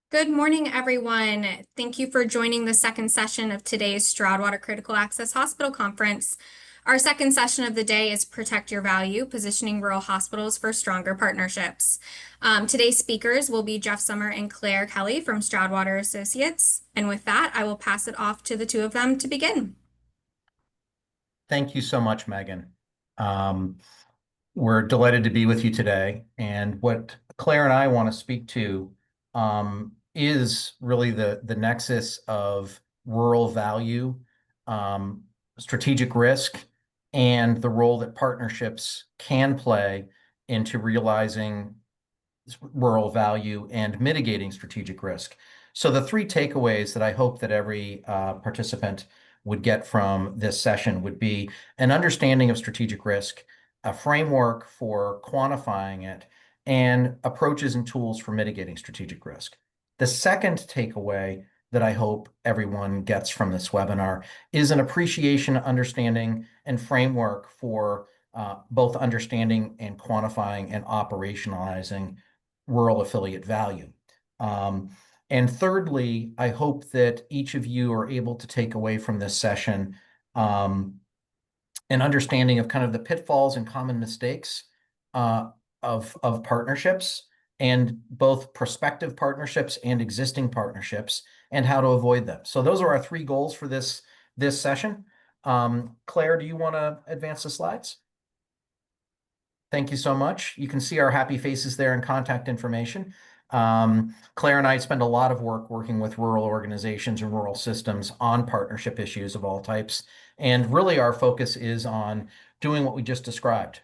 Good morning, everyone. Thank you for joining the second session of today's Stroudwater Critical Access Hospital Conference. Our second session of the day is Protect Your Value, Positioning Rural Hospitals for Stronger Partnerships. Today's speakers will be Jeff Sommer and Claire Kelly from Stroudwater Associates. And with that, I will pass it off to the two of them to begin. Thank you so much, Megan. Um, we're delighted to be with you today. And what Claire and I want to speak to is really the nexus of rural value, um, strategic risk, and the role that partnerships can play into realizing rural value and mitigating strategic risk. So the three takeaways that I hope that every participant would get from this session would be an understanding of strategic risk, a framework for quantifying it, and approaches and tools for mitigating strategic risk. The second takeaway that I hope everyone gets from this webinar is an appreciation, understanding, and framework for both understanding and quantifying and operationalizing rural affiliate value. Um, and thirdly, I hope that each of you are able to take away from this session um, an understanding of kind of the pitfalls and common mistakes of partnerships, and both prospective partnerships and existing partnerships, and how to avoid them. So those are our three goals for this session. Claire, do you want to advance the slides? Thank you so much. You can see our happy faces there and contact information. Claire and I spend a lot of work working with rural organizations and rural systems on partnership issues of all types. And really our focus is on doing what we just described,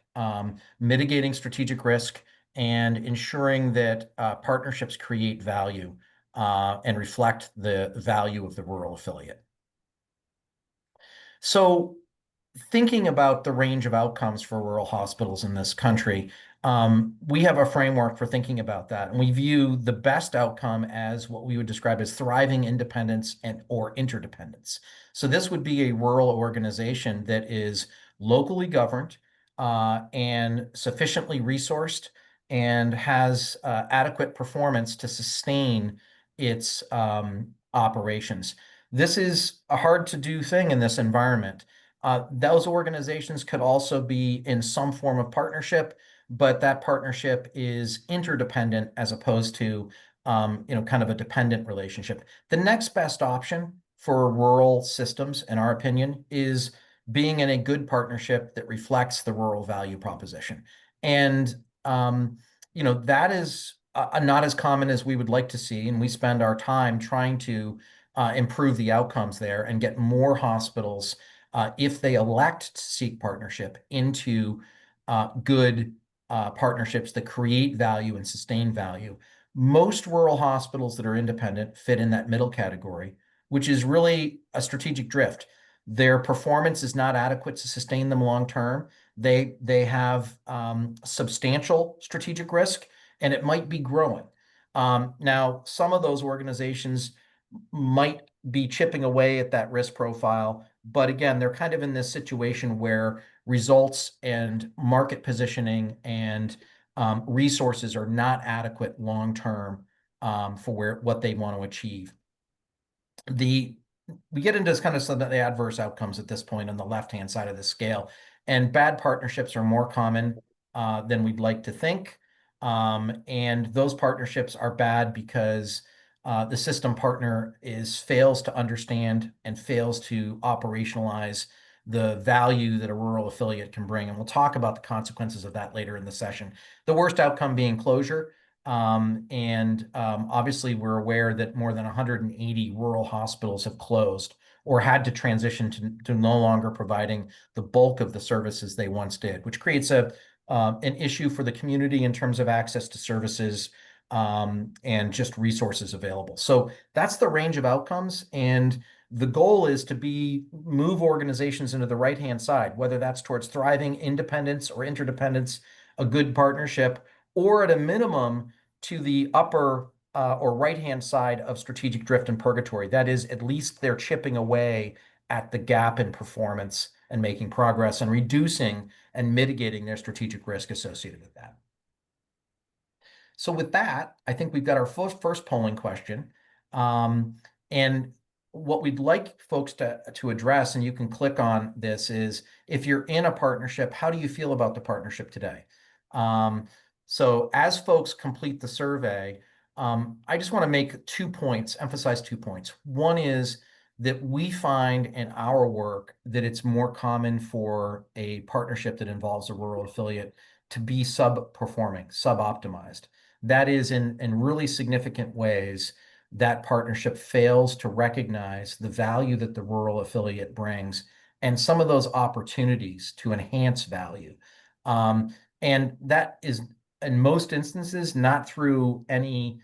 mitigating strategic risk and ensuring that partnerships create value and reflect the value of the rural affiliate. So thinking about the range of outcomes for rural hospitals in this country, we have a framework for thinking about that. And we view the best outcome as what we would describe as thriving independence or interdependence. So this would be a rural organization that is locally governed and sufficiently resourced and has adequate performance to sustain its operations. This is a hard to do thing in this environment. Those organizations could also be in some form of partnership, but that partnership is interdependent as opposed to, kind of a dependent relationship. The next best option for rural systems, in our opinion, is being in a good partnership that reflects the rural value proposition. And, that is not as common as we would like to see. And we spend our time trying to improve the outcomes there and get more hospitals if they elect to seek partnership into good partnerships that create value and sustain value. Most rural hospitals that are independent fit in that middle category, which is really a strategic drift. Their performance is not adequate to sustain them long term. They have substantial strategic risk, and it might be growing. Now, some of those organizations might be chipping away at that risk profile. But again, they're kind of in this situation where results and market positioning and resources are not adequate long term for what they want to achieve. We get into kind of some of the adverse outcomes at this point on the left-hand side of the scale, and bad partnerships are more common than we'd like to think. And those partnerships are bad because the system partner fails to understand and fails to operationalize the value that a rural affiliate can bring. And we'll talk about the consequences of that later in the session. The worst outcome being closure. Obviously, we're aware that more than 180 rural hospitals have closed or had to transition to no longer providing the bulk of the services they once did, which creates an issue for the community in terms of access to services and just resources available. So that's the range of outcomes. And the goal is to move organizations into the right-hand side, whether that's towards thriving independence or interdependence, a good partnership, or at a minimum to the upper or right-hand side of strategic drift and purgatory. That is, at least they're chipping away at the gap in performance and making progress and reducing and mitigating their strategic risk associated with that. So with that, I think we've got our first polling question. And what we'd like folks to address, and you can click on this, is if you're in a partnership, how do you feel about the partnership today? So as folks complete the survey, I just want to make 2 points, emphasize 2 points. One is that we find in our work that it's more common for a partnership that involves a rural affiliate to be sub-performing, sub-optimized. That is, in really significant ways, that partnership fails to recognize the value that the rural affiliate brings and some of those opportunities to enhance value. And that is, in most instances, not through any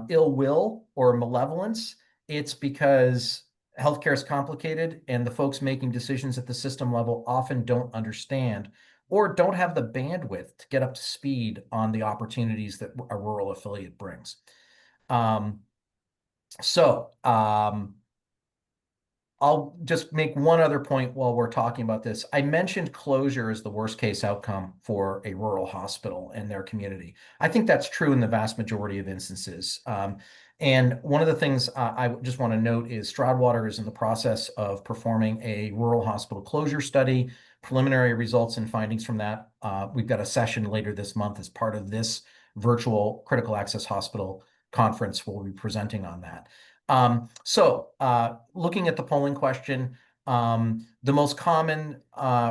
ill will or malevolence. It's because healthcare is complicated and the folks making decisions at the system level often don't understand or don't have the bandwidth to get up to speed on the opportunities that a rural affiliate brings. I'll just make one other point while we're talking about this. I mentioned closure as the worst case outcome for a rural hospital and their community. I think that's true in the vast majority of instances. And one of the things I just want to note is Stroudwater is in the process of performing a rural hospital closure study. Preliminary results and findings from that. We've got a session later this month as part of this virtual critical access hospital conference. We'll be presenting on that. Looking at the polling question, the most common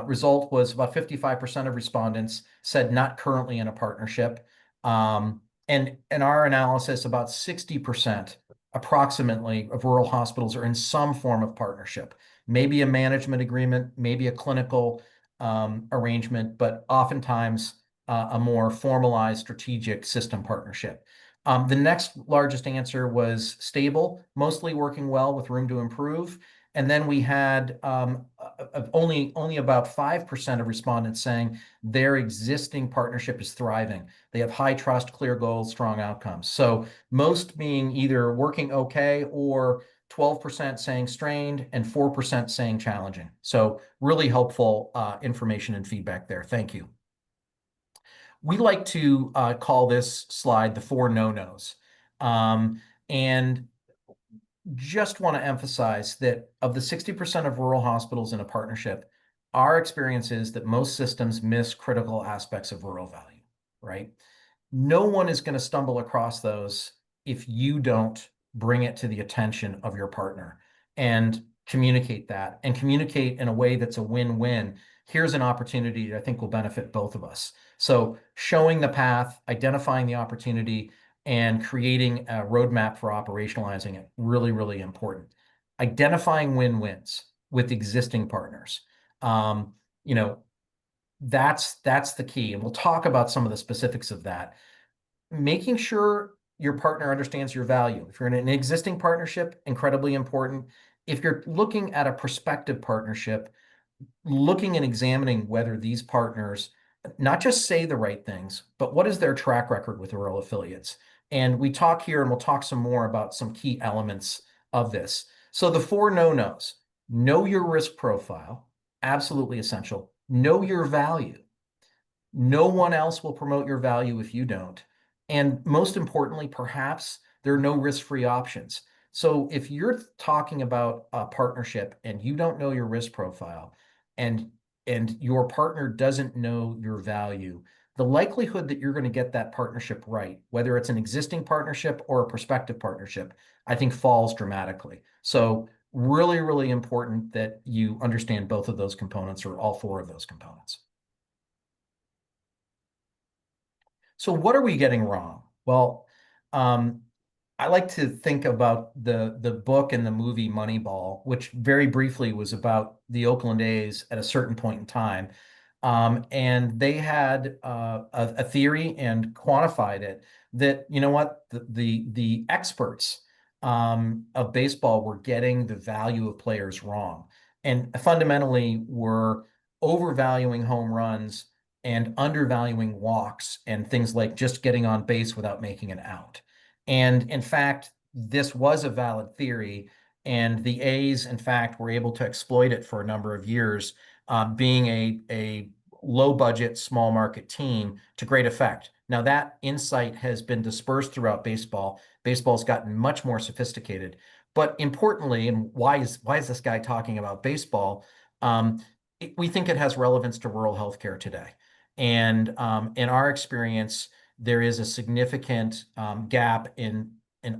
result was about 55% of respondents said not currently in a partnership. And in our analysis, about 60% approximately of rural hospitals are in some form of partnership, maybe a management agreement, maybe a clinical arrangement, but oftentimes a more formalized strategic system partnership. The next largest answer was stable, mostly working well with room to improve. And then we had only about 5% of respondents saying their existing partnership is thriving. They have high trust, clear goals, strong outcomes. So most being either working okay or 12% saying strained and 4% saying challenging. So really helpful information and feedback there. Thank you. We like to call this slide the 4 no-nos. And just want to emphasize that of the 60% of rural hospitals in a partnership, our experience is that most systems miss critical aspects of rural value, right? No one is going to stumble across those if you don't bring it to the attention of your partner and communicate that and communicate in a way that's a win-win. Here's an opportunity that I think will benefit both of us. So showing the path, identifying the opportunity, and creating a roadmap for operationalizing it, really, really important. Identifying win-wins with existing partners. You know, that's the key. And we'll talk about some of the specifics of that. Making sure your partner understands your value. If you're in an existing partnership, incredibly important. If you're looking at a prospective partnership, looking and examining whether these partners not just say the right things, but what is their track record with rural affiliates? And we talk here, and we'll talk some more about some key elements of this. So the 4 no-nos: know your risk profile, absolutely essential. Know your value. No one else will promote your value if you don't. And most importantly, perhaps there are no risk-free options. So if you're talking about a partnership and you don't know your risk profile and your partner doesn't know your value, the likelihood that you're going to get that partnership right, whether it's an existing partnership or a prospective partnership, I think falls dramatically. So really, really important that you understand both of those components or all 4 of those components. So what are we getting wrong? Well, I like to think about the book and the movie Moneyball, which very briefly was about the Oakland A's at a certain point in time. And they had a theory and quantified it that, you know what, the experts of baseball were getting the value of players wrong. And fundamentally were overvaluing home runs and undervaluing walks and things like just getting on base without making an out. And in fact, this was a valid theory, and the A's, in fact, were able to exploit it for a number of years, being a low budget, small market team to great effect. Now that insight has been dispersed throughout baseball. Baseball's gotten much more sophisticated. But importantly, and why is this guy talking about baseball? We think it has relevance to rural healthcare today. And in our experience, there is a significant gap in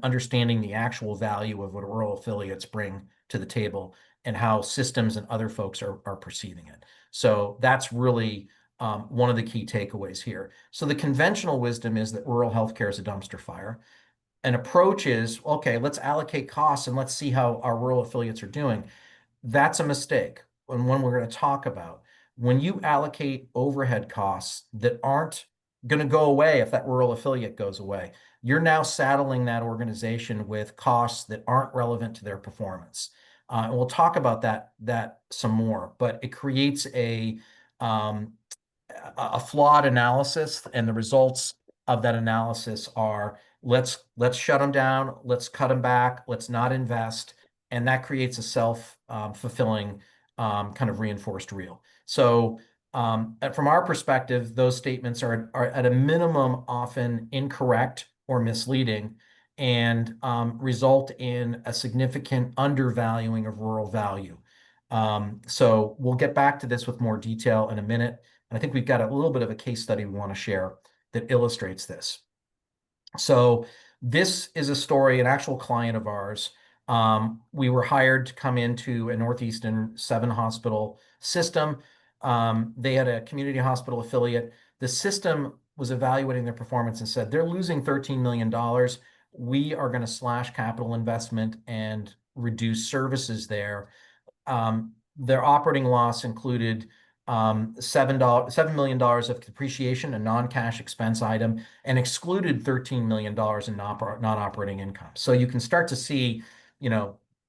understanding the actual value of what rural affiliates bring to the table and how systems and other folks are perceiving it. So that's really one of the key takeaways here. So the conventional wisdom is that rural healthcare is a dumpster fire. An approach is, okay, let's allocate costs and let's see how our rural affiliates are doing. That's a mistake. And one we're going to talk about. When you allocate overhead costs that aren't going to go away if that rural affiliate goes away, you're now saddling that organization with costs that aren't relevant to their performance. And we'll talk about that some more, but it creates a flawed analysis, and the results of that analysis are let's shut them down, let's cut them back, let's not invest, and that creates a self-fulfilling kind of reinforced reel. So from our perspective, those statements are at a minimum often incorrect or misleading, and result in a significant undervaluing of rural value. So we'll get back to this with more detail in a minute. And I think we've got a little bit of a case study we want to share that illustrates this. So this is a story, an actual client of ours. We were hired to come into a Northeastern 7-hospital system. They had a community hospital affiliate. The system was evaluating their performance and said, they're losing $13 million. We are going to slash capital investment and reduce services there. Their operating loss included $7 million of depreciation, a non-cash expense item, and excluded $13 million in non-operating income. So you can start to see,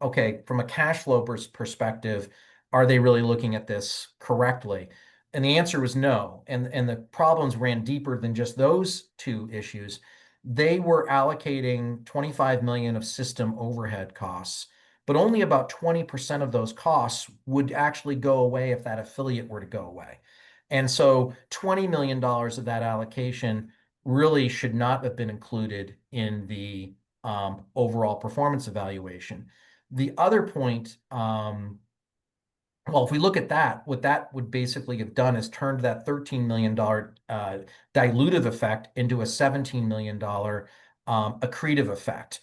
okay, from a cash flow perspective, are they really looking at this correctly? And the answer was no. And the problems ran deeper than just those two issues. They were allocating $25 million of system overhead costs, but only about 20% of those costs would actually go away if that affiliate were to go away. And so $20 million of that allocation really should not have been included in the overall performance evaluation. The other point, well, if we look at that, what that would basically have done is turned that $13 million dilutive effect into a $17 million accretive effect.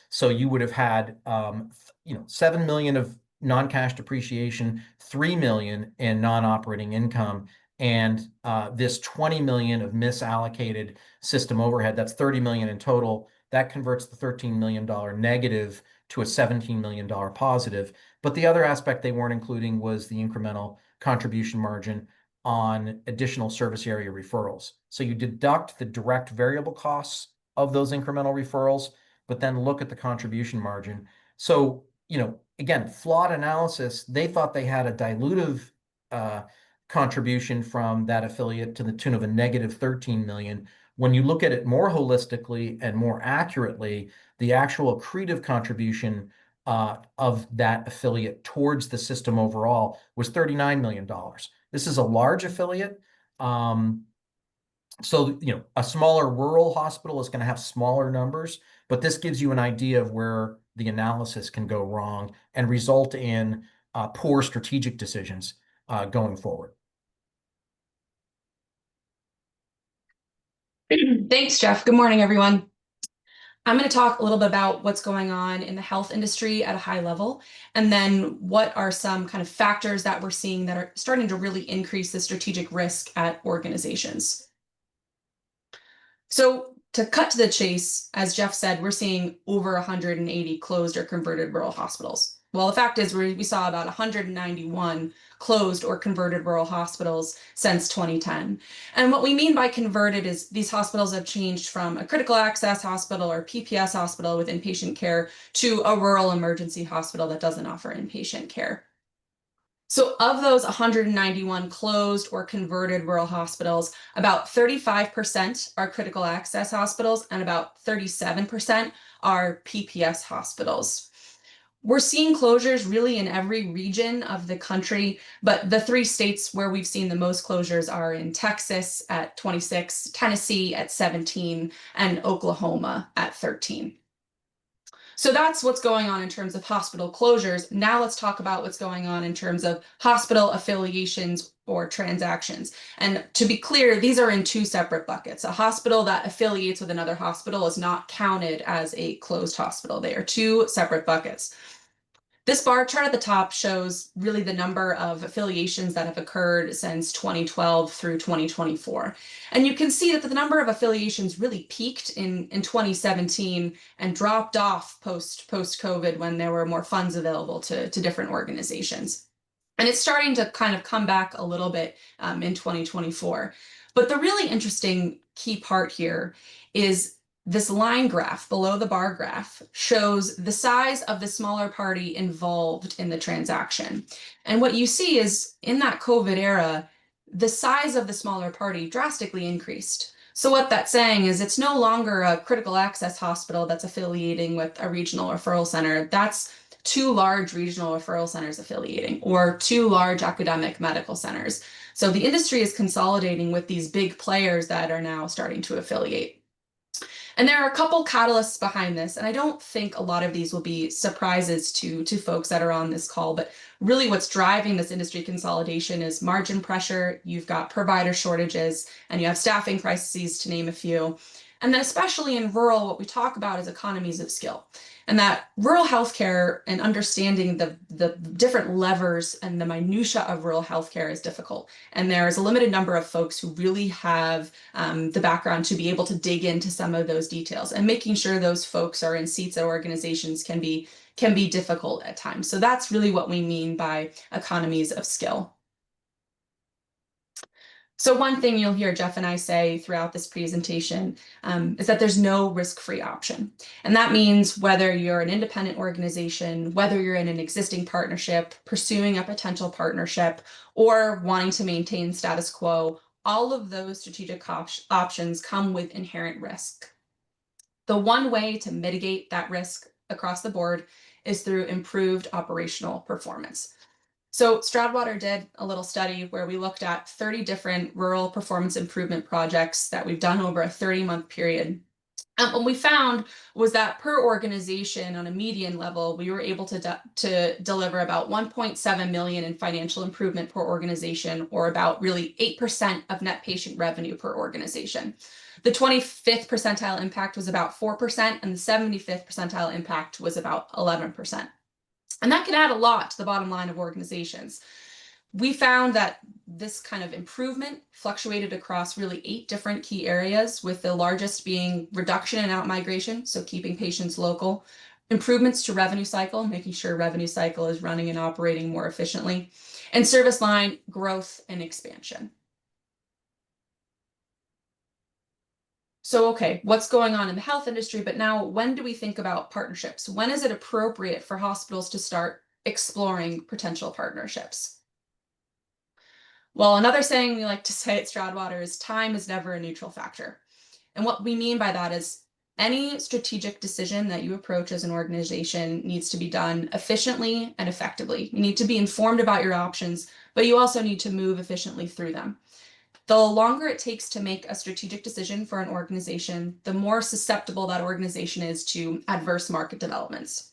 So you would have had, $7 million of non-cash depreciation, $3 million in non-operating income, and this $20 million of misallocated system overhead. That's $30 million in total. That converts the $13 million negative to a $17 million positive. But the other aspect they weren't including was the incremental contribution margin on additional service area referrals. So you deduct the direct variable costs of those incremental referrals, but then look at the contribution margin. So, again, flawed analysis. They thought they had a dilutive contribution from that affiliate to the tune of a negative $13 million. When you look at it more holistically and more accurately, the actual accretive contribution of that affiliate towards the system overall was $39 million. This is a large affiliate. So, a smaller rural hospital is going to have smaller numbers, but this gives you an idea of where the analysis can go wrong and result in poor strategic decisions going forward. Thanks, Jeff. Good morning, everyone. I'm going to talk a little bit about what's going on in the health industry at a high level, and then what are some kind of factors that we're seeing that are starting to really increase the strategic risk at organizations. So to cut to the chase, as Jeff said, we're seeing over 180 closed or converted rural hospitals. Well, the fact is we saw about 191 closed or converted rural hospitals since 2010. And what we mean by converted is these hospitals have changed from a critical access hospital or PPS hospital with inpatient care to a rural emergency hospital that doesn't offer inpatient care. So of those 191 closed or converted rural hospitals, about 35% are critical access hospitals and about 37% are PPS hospitals. We're seeing closures really in every region of the country, but the 3 states where we've seen the most closures are in Texas at 26, Tennessee at 17, and Oklahoma at 13. So that's what's going on in terms of hospital closures. Now let's talk about what's going on in terms of hospital affiliations or transactions. And to be clear, these are in 2 separate buckets. A hospital that affiliates with another hospital is not counted as a closed hospital. They are 2 separate buckets. This bar chart at the top shows really the number of affiliations that have occurred since 2012 through 2024. And you can see that the number of affiliations really peaked in 2017 and dropped off post-COVID when there were more funds available to different organizations. And it's starting to kind of come back a little bit in 2024. But the really interesting key part here is this line graph below the bar graph shows the size of the smaller party involved in the transaction. And what you see is in that COVID era, the size of the smaller party drastically increased. So what that's saying is it's no longer a critical access hospital that's affiliating with a regional referral center. That's 2 large regional referral centers affiliating, or 2 large academic medical centers. So the industry is consolidating with these big players that are now starting to affiliate. And there are a couple catalysts behind this, and I don't think a lot of these will be surprises to folks that are on this call, but really what's driving this industry consolidation is margin pressure, you've got provider shortages, and you have staffing crises, to name a few. And then especially in rural, what we talk about is economies of skill. And that rural healthcare and understanding the different levers and the minutia of rural healthcare is difficult. And there is a limited number of folks who really have the background to be able to dig into some of those details. And making sure those folks are in seats at organizations can be difficult at times. So that's really what we mean by economies of skill. So one thing you'll hear Jeff and I say throughout this presentation is that there's no risk-free option. And that means whether you're an independent organization, whether you're in an existing partnership, pursuing a potential partnership, or wanting to maintain status quo, all of those strategic options come with inherent risk. The one way to mitigate that risk across the board is through improved operational performance. So Stroudwater did a little study where we looked at 30 different rural performance improvement projects that we've done over a 30-month period. And what we found was that per organization on a median level, we were able to deliver about 1.7 million in financial improvement per organization, or about really 8% of net patient revenue per organization. The 25th percentile impact was about 4%, and the 75th percentile impact was about 11%. And that can add a lot to the bottom line of organizations. We found that this kind of improvement fluctuated across really 8 different key areas, with the largest being reduction in outmigration, so keeping patients local, improvements to revenue cycle, making sure revenue cycle is running and operating more efficiently, and service line growth and expansion. So, okay, what's going on in the health industry? But now, when do we think about partnerships? When is it appropriate for hospitals to start exploring potential partnerships? Well, another saying we like to say at Stroudwater is time is never a neutral factor. And what we mean by that is any strategic decision that you approach as an organization needs to be done efficiently and effectively. You need to be informed about your options, but you also need to move efficiently through them. The longer it takes to make a strategic decision for an organization, the more susceptible that organization is to adverse market developments.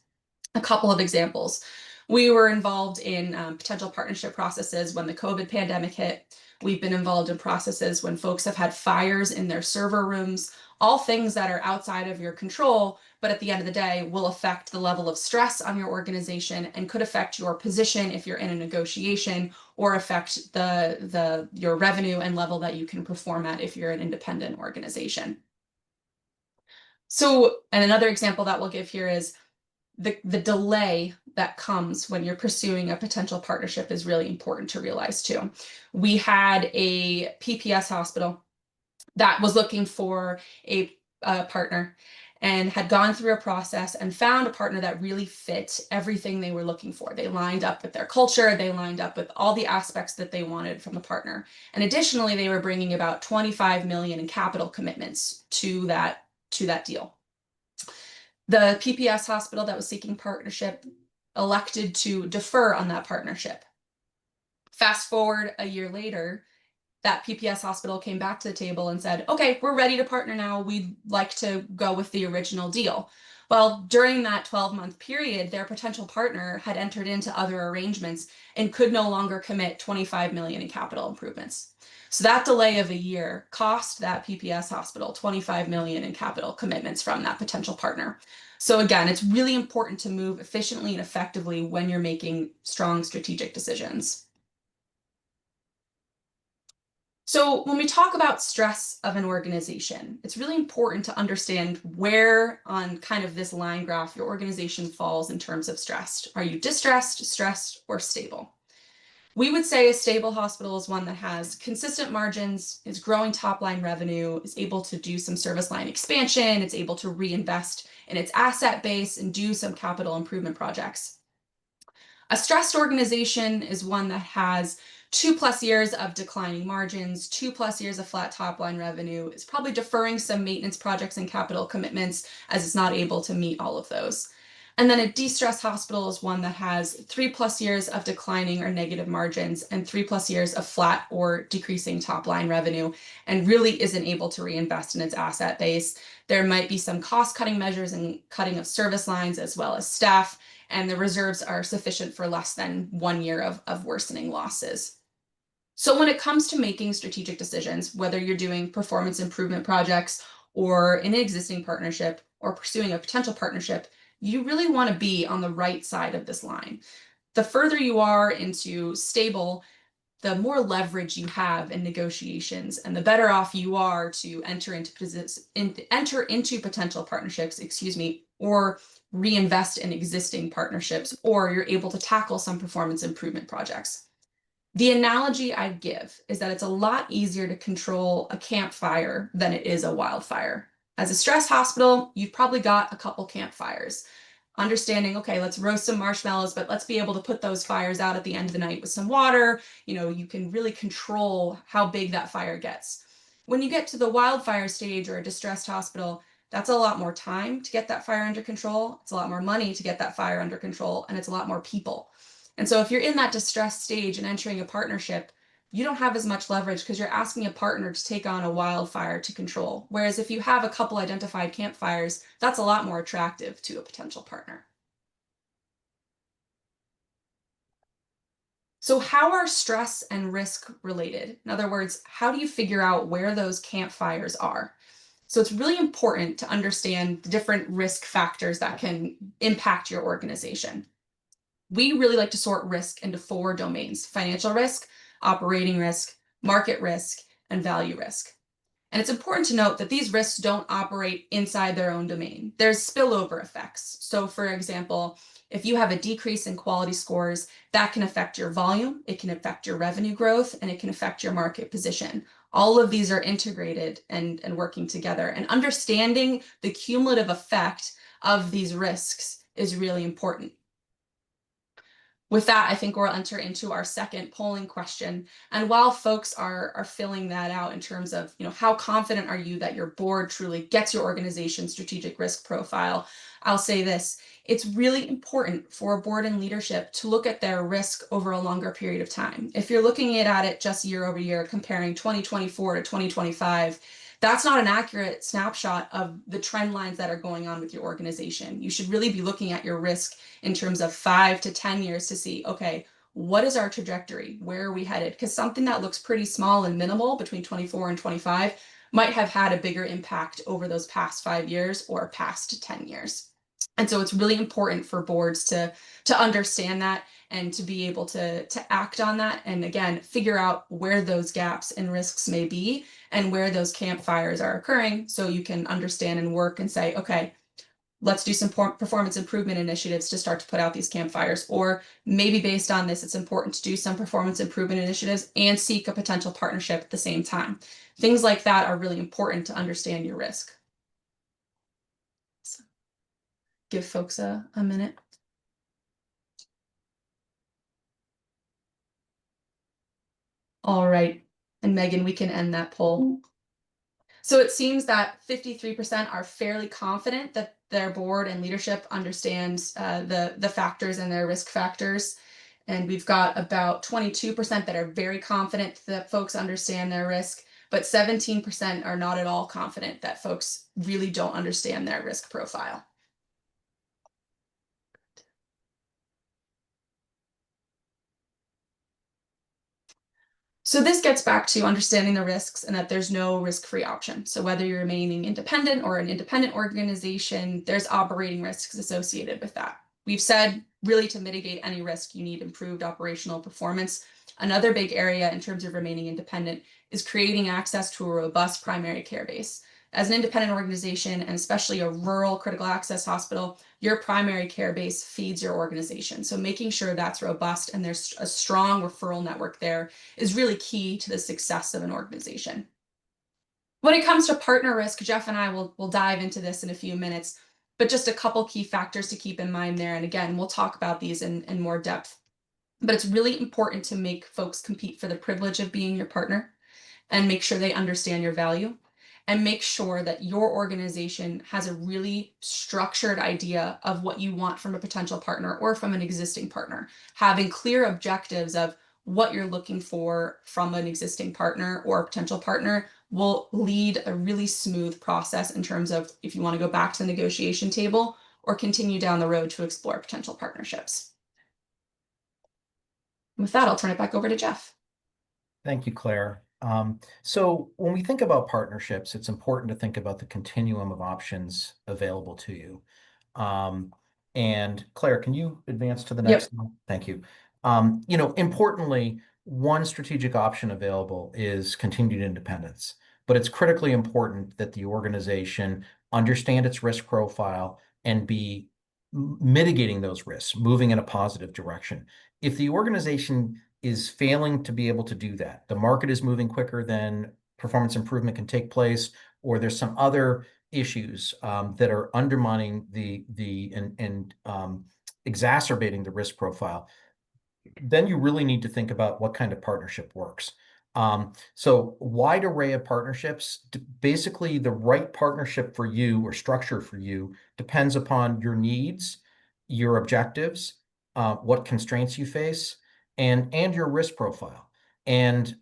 A couple of examples. We were involved in potential partnership processes when the COVID pandemic hit. We've been involved in processes when folks have had fires in their server rooms, all things that are outside of your control, but at the end of the day will affect the level of stress on your organization and could affect your position if you're in a negotiation, or affect your revenue and level that you can perform at if you're an independent organization. So, and another example that we'll give here is the delay that comes when you're pursuing a potential partnership is really important to realize too. We had a PPS hospital that was looking for a partner and had gone through a process and found a partner that really fit everything they were looking for. They lined up with their culture, they lined up with all the aspects that they wanted from the partner. And additionally, they were bringing about 25 million in capital commitments to that deal. The PPS hospital that was seeking partnership elected to defer on that partnership. Fast forward a year later, that PPS hospital came back to the table and said, okay, we're ready to partner now. We'd like to go with the original deal. Well, during that 12-month period, their potential partner had entered into other arrangements and could no longer commit $25 million in capital improvements. So that delay of a year cost that PPS hospital $25 million in capital commitments from that potential partner. So again, it's really important to move efficiently and effectively when you're making strong strategic decisions. So when we talk about stress of an organization, it's really important to understand where on kind of this line graph your organization falls in terms of stressed. Are you distressed, stressed, or stable? We would say a stable hospital is one that has consistent margins, is growing top line revenue, is able to do some service line expansion, it's able to reinvest in its asset base and do some capital improvement projects. A stressed organization is one that has 2+ years of declining margins, 2+ years of flat top line revenue, is probably deferring some maintenance projects and capital commitments as it's not able to meet all of those. And then a de-stressed hospital is one that has 3+ years of declining or negative margins and 3+ years of flat or decreasing top line revenue and really isn't able to reinvest in its asset base. There might be some cost cutting measures and cutting of service lines as well as staff, and the reserves are sufficient for less than 1 year of worsening losses. So when it comes to making strategic decisions, whether you're doing performance improvement projects or in an existing partnership or pursuing a potential partnership, you really want to be on the right side of this line. The further you are into stable, the more leverage you have in negotiations and the better off you are to enter into potential partnerships, or reinvest in existing partnerships, or you're able to tackle some performance improvement projects. The analogy I'd give is that it's a lot easier to control a campfire than it is a wildfire. As a stress hospital, you've probably got a couple campfires. Understanding, okay, let's roast some marshmallows, but let's be able to put those fires out at the end of the night with some water. You can really control how big that fire gets. When you get to the wildfire stage or a distressed hospital, that's a lot more time to get that fire under control. It's a lot more money to get that fire under control, and it's a lot more people. And so if you're in that distressed stage and entering a partnership, you don't have as much leverage because you're asking a partner to take on a wildfire to control. Whereas if you have a couple identified campfires, that's a lot more attractive to a potential partner. So how are stress and risk related? In other words, how do you figure out where those campfires are? So it's really important to understand the different risk factors that can impact your organization. We really like to sort risk into 4 domains: financial risk, operating risk, market risk, and value risk. And it's important to note that these risks don't operate inside their own domain. There's spillover effects. So for example, if you have a decrease in quality scores, that can affect your volume, it can affect your revenue growth, and it can affect your market position. All of these are integrated and working together. And understanding the cumulative effect of these risks is really important. With that, I think we'll enter into our second polling question. And while folks are filling that out in terms of, how confident are you that your board truly gets your organization's strategic risk profile, I'll say this: it's really important for a board and leadership to look at their risk over a longer period of time. If you're looking at it just year over year, comparing 2024 to 2025, that's not an accurate snapshot of the trend lines that are going on with your organization. You should really be looking at your risk in terms of 5 to 10 years to see, okay, what is our trajectory? Where are we headed? Because something that looks pretty small and minimal between 24 and 25 might have had a bigger impact over those past 5 years or past 10 years. And so it's really important for boards to understand that and to be able to act on that. And again, figure out where those gaps and risks may be and where those campfires are occurring, so you can understand and work and say, okay, let's do some performance improvement initiatives to start to put out these campfires. Or maybe based on this, it's important to do some performance improvement initiatives and seek a potential partnership at the same time. Things like that are really important to understand your risk. So give folks a minute. All right, and Megan, we can end that poll. So it seems that 53% are fairly confident that their board and leadership understands the factors and their risk factors. And we've got about 22% that are very confident that folks understand their risk, but 17% are not at all confident that folks really don't understand their risk profile. So this gets back to understanding the risks and that there's no risk-free option. So whether you're remaining independent or an independent organization, there's operating risks associated with that. We've said really to mitigate any risk, you need improved operational performance. Another big area in terms of remaining independent is creating access to a robust primary care base. As an independent organization, and especially a rural critical access hospital, your primary care base feeds your organization. So making sure that's robust and there's a strong referral network there is really key to the success of an organization. When it comes to partner risk, Jeff and I will dive into this in a few minutes, but just a couple key factors to keep in mind there. And again, we'll talk about these in more depth. But it's really important to make folks compete for the privilege of being your partner and make sure they understand your value and make sure that your organization has a really structured idea of what you want from a potential partner or from an existing partner. Having clear objectives of what you're looking for from an existing partner or a potential partner will lead a really smooth process in terms of if you want to go back to the negotiation table or continue down the road to explore potential partnerships. With that, I'll turn it back over to Jeff. Thank you, Claire. So when we think about partnerships, it's important to think about the continuum of options available to you. And Claire, can you advance to the next one? Thank you. Importantly, one strategic option available is continued independence, but it's critically important that the organization understand its risk profile and be mitigating those risks, moving in a positive direction. If the organization is failing to be able to do that, the market is moving quicker than performance improvement can take place, or there's some other issues that are undermining and exacerbating the risk profile, then you really need to think about what kind of partnership works. So wide array of partnerships, basically the right partnership for you or structure for you depends upon your needs, your objectives, what constraints you face, and your risk profile, and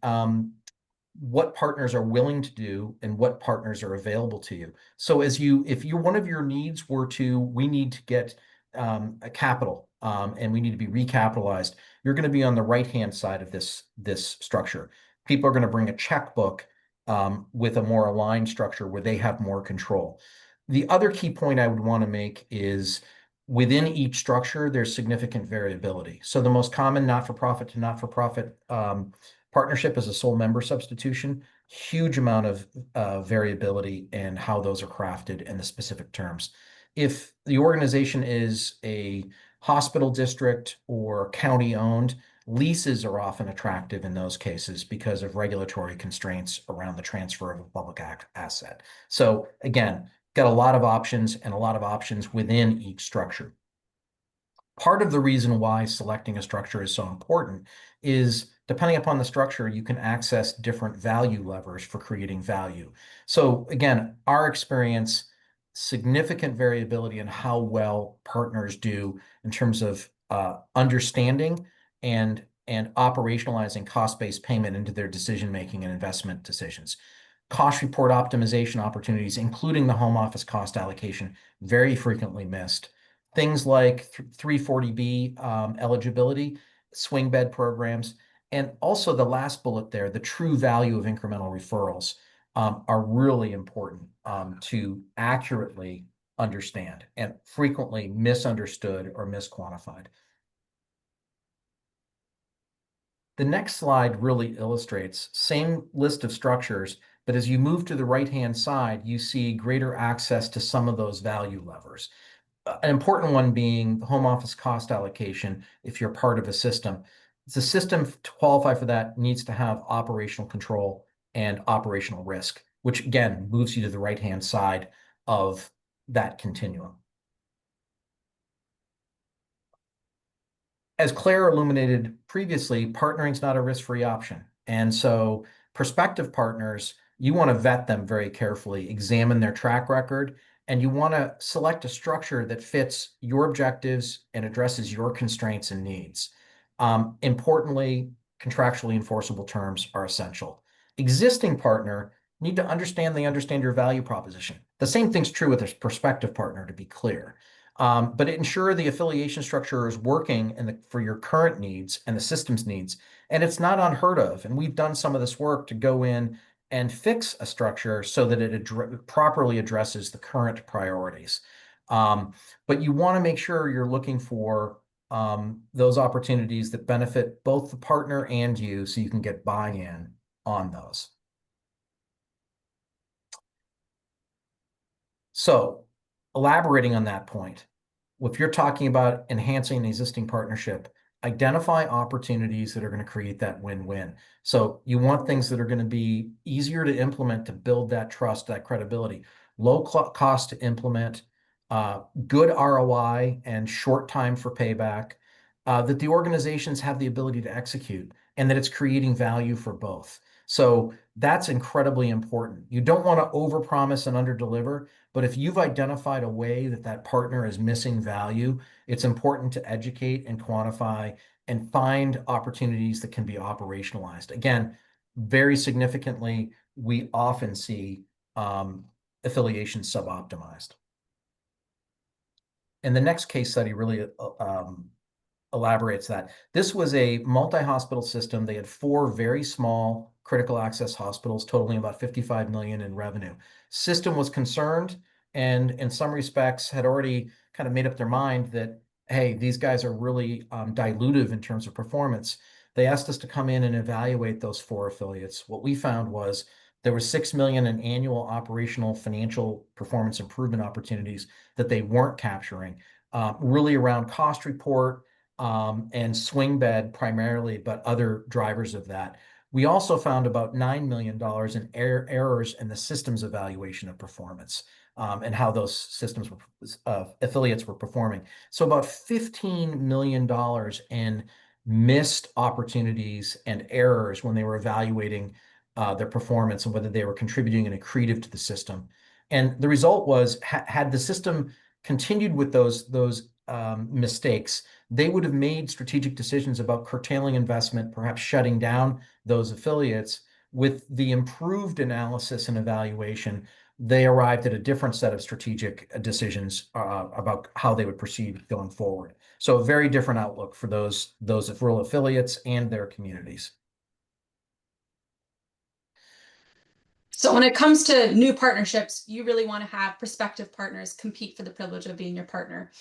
what partners are willing to do and what partners are available to you. So if one of your needs were we need to get a capital and we need to be recapitalized, you're going to be on the right-hand side of this structure. People are going to bring a checkbook with a more aligned structure where they have more control. The other key point I would want to make is within each structure, there's significant variability. So the most common not-for-profit to not-for-profit partnership is a sole member substitution. Huge amount of variability in how those are crafted and the specific terms. If the organization is a hospital district or county-owned, leases are often attractive in those cases because of regulatory constraints around the transfer of a public asset. So again, got a lot of options and a lot of options within each structure. Part of the reason why selecting a structure is so important is depending upon the structure, you can access different value levers for creating value. So again, our experience, significant variability in how well partners do in terms of understanding and operationalizing cost-based payment into their decision-making and investment decisions. Cost report optimization opportunities, including the home office cost allocation, very frequently missed. Things like 340B eligibility, swing bed programs, and also the last bullet there, the true value of incremental referrals are really important to accurately understand and frequently misunderstood or misquantified. The next slide really illustrates same list of structures, but as you move to the right-hand side, you see greater access to some of those value levers. An important one being the home office cost allocation if you're part of a system. The system to qualify for that needs to have operational control and operational risk, which again moves you to the right-hand side of that continuum. As Claire illuminated previously, partnering is not a risk-free option. And so prospective partners, you want to vet them very carefully, examine their track record, and you want to select a structure that fits your objectives and addresses your constraints and needs. Importantly, contractually enforceable terms are essential. Existing partner need to understand they understand your value proposition. The same thing's true with a prospective partner, to be clear. But ensure the affiliation structure is working for your current needs and the system's needs. And it's not unheard of. And we've done some of this work to go in and fix a structure so that it properly addresses the current priorities. But you want to make sure you're looking for those opportunities that benefit both the partner and you, so you can get buy-in on those. So elaborating on that point, if you're talking about enhancing an existing partnership, identify opportunities that are going to create that win-win. So you want things that are going to be easier to implement to build that trust, that credibility, low cost to implement, good ROI and short time for payback, that the organizations have the ability to execute, and that it's creating value for both. So that's incredibly important. You don't want to overpromise and underdeliver, but if you've identified a way that that partner is missing value, it's important to educate and quantify and find opportunities that can be operationalized. Again, very significantly, we often see affiliation suboptimized. And the next case study really elaborates that. This was a multi-hospital system. They had 4 very small critical access hospitals totaling about 55 million in revenue. System was concerned, and in some respects had already kind of made up their mind that, hey, these guys are really dilutive in terms of performance. They asked us to come in and evaluate those 4 affiliates. What we found was there was 6 million in annual operational financial performance improvement opportunities that they weren't capturing, really around cost report, and swing bed primarily, but other drivers of that. We also found about $9 million in errors in the systems evaluation of performance, and how those systems affiliates were performing. So about $15 million in missed opportunities and errors when they were evaluating their performance and whether they were contributing and accretive to the system. And the result was, had the system continued with those mistakes, they would have made strategic decisions about curtailing investment, perhaps shutting down those affiliates. With the improved analysis and evaluation, they arrived at a different set of strategic decisions about how they would proceed going forward. So a very different outlook for those rural affiliates and their communities. So when it comes to new partnerships, you really want to have prospective partners compete for the privilege of being your partner.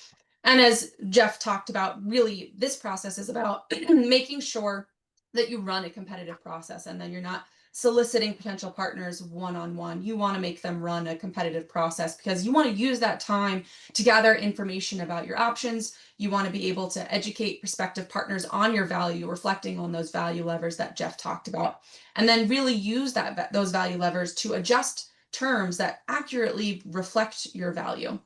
And as Jeff talked about, really, this process is about making sure that you run a competitive process and then you're not soliciting potential partners one-on-one. You want to make them run a competitive process because you want to use that time to gather information about your options. You want to be able to educate prospective partners on your value, reflecting on those value levers that Jeff talked about, and then really use those value levers to adjust terms that accurately reflect your value.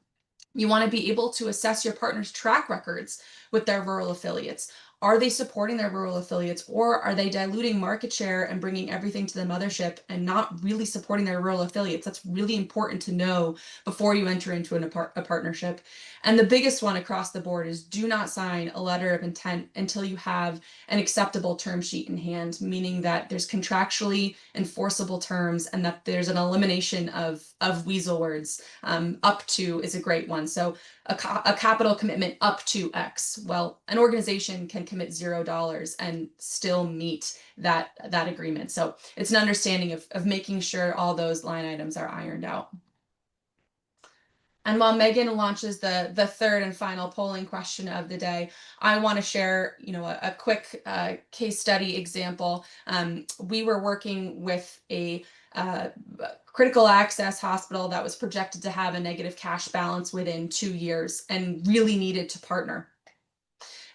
You want to be able to assess your partner's track records with their rural affiliates. Are they supporting their rural affiliates, or are they diluting market share and bringing everything to the mothership and not really supporting their rural affiliates? That's really important to know before you enter into a partnership. And the biggest one across the board is do not sign a letter of intent until you have an acceptable term sheet in hand, meaning that there's contractually enforceable terms and that there's an elimination of weasel words. Up to is a great one. So a capital commitment up to X. Well, an organization can commit $0 and still meet that agreement. So it's an understanding of making sure all those line items are ironed out. And while Megan launches the third and final polling question of the day, I want to share, a quick case study example. We were working with a critical access hospital that was projected to have a negative cash balance within 2 years and really needed to partner.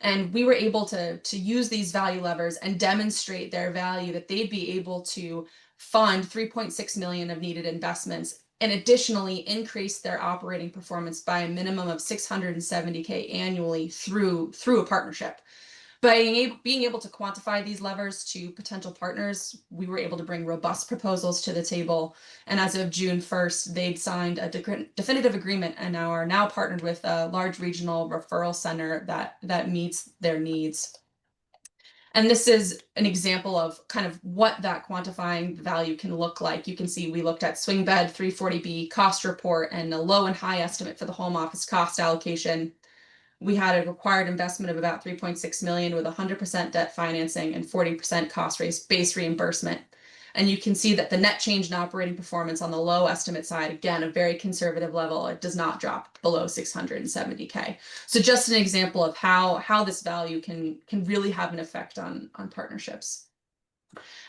And we were able to use these value levers and demonstrate their value, that they'd be able to fund 3.6 million of needed investments and additionally increase their operating performance by a minimum of 670K annually through a partnership. By being able to quantify these levers to potential partners, we were able to bring robust proposals to the table. And as of June 1st, they'd signed a definitive agreement and are now partnered with a large regional referral center that meets their needs. And this is an example of kind of what that quantifying value can look like. You can see we looked at swing bed, 340B cost report, and a low and high estimate for the home office cost allocation. We had a required investment of about 3.6 million with 100% debt financing and 40% cost base reimbursement. And you can see that the net change in operating performance on the low estimate side, again, a very conservative level, it does not drop below 670K. So just an example of how this value can really have an effect on partnerships.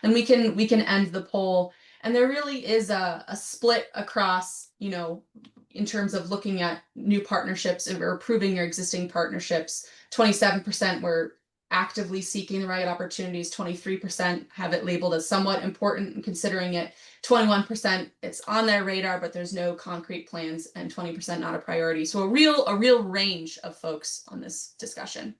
And we can end the poll. And there really is a split across, you know, in terms of looking at new partnerships or approving your existing partnerships. 27% were actively seeking the right opportunities. 23% have it labeled as somewhat important and considering it. 21% it's on their radar, but there's no concrete plans, and 20% not a priority. So a real range of folks on this discussion.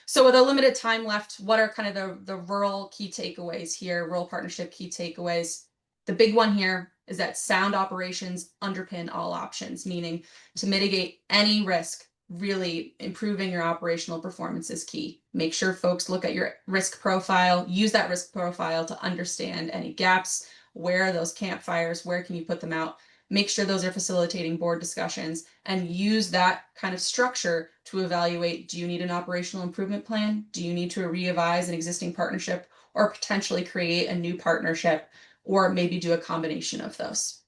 So with a limited time left, what are kind of the rural key takeaways here, rural partnership key takeaways? The big one here is that sound operations underpin all options, meaning to mitigate any risk, really improving your operational performance is key. Make sure folks look at your risk profile, use that risk profile to understand any gaps, where are those campfires, where can you put them out? Make sure those are facilitating board discussions, and use that kind of structure to evaluate, do you need an operational improvement plan? Do you need to revise an existing partnership or potentially create a new partnership, or maybe do a combination of those?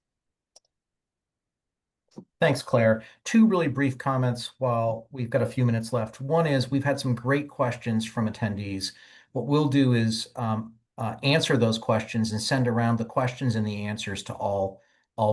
Thanks, Claire. Two really brief comments while we've got a few minutes left. One is we've had some great questions from attendees. What we'll do is answer those questions and send around the questions and the answers to all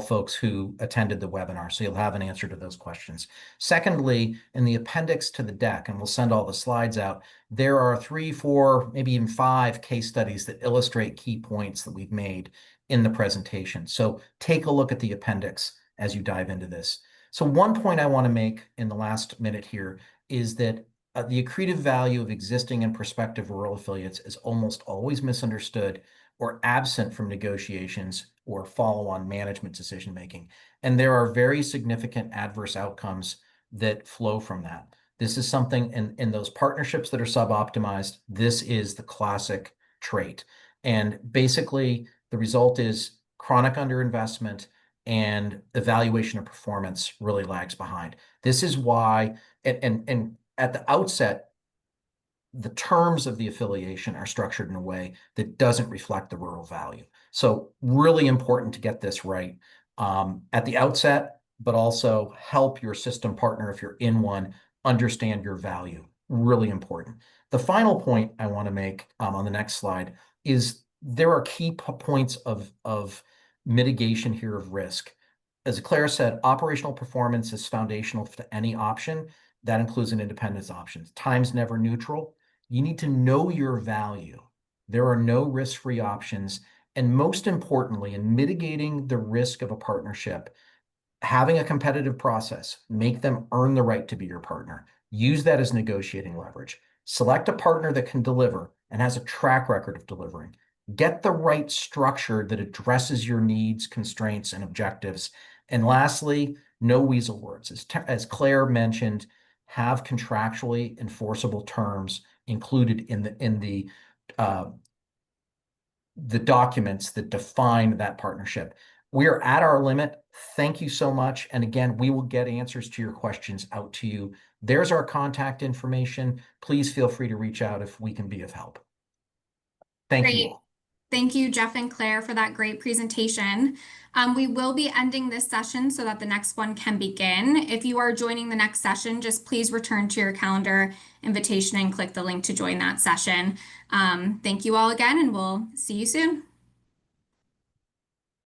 folks who attended the webinar. So you'll have an answer to those questions. Secondly, in the appendix to the deck, and we'll send all the slides out, there are 3, 4, maybe even 5 case studies that illustrate key points that we've made in the presentation. So take a look at the appendix as you dive into this. So one point I want to make in the last minute here is that the accretive value of existing and prospective rural affiliates is almost always misunderstood or absent from negotiations or follow-on management decision-making. And there are very significant adverse outcomes that flow from that. This is something in those partnerships that are sub-optimized, this is the classic trait. And basically, the result is chronic underinvestment and evaluation of performance really lags behind. This is why, and at the outset, the terms of the affiliation are structured in a way that doesn't reflect the rural value. So really important to get this right at the outset, but also help your system partner, if you're in one, understand your value. Really important. The final point I want to make on the next slide is there are key points of mitigation here of risk. As Claire said, operational performance is foundational to any option. That includes an independence option. Time's never neutral. You need to know your value. There are no risk-free options. And most importantly, in mitigating the risk of a partnership, having a competitive process, make them earn the right to be your partner. Use that as negotiating leverage. Select a partner that can deliver and has a track record of delivering. Get the right structure that addresses your needs, constraints, and objectives. And lastly, no weasel words. As Claire mentioned, have contractually enforceable terms included in the documents that define that partnership. We are at our limit. Thank you so much. And again, we will get answers to your questions out to you. There's our contact information. Please feel free to reach out if we can be of help. Thank you all. Thank you, Jeff and Claire, for that great presentation. We will be ending this session so that the next one can begin. If you are joining the next session, just please return to your calendar invitation and click the link to join that session. Thank you all again, and we'll see you soon.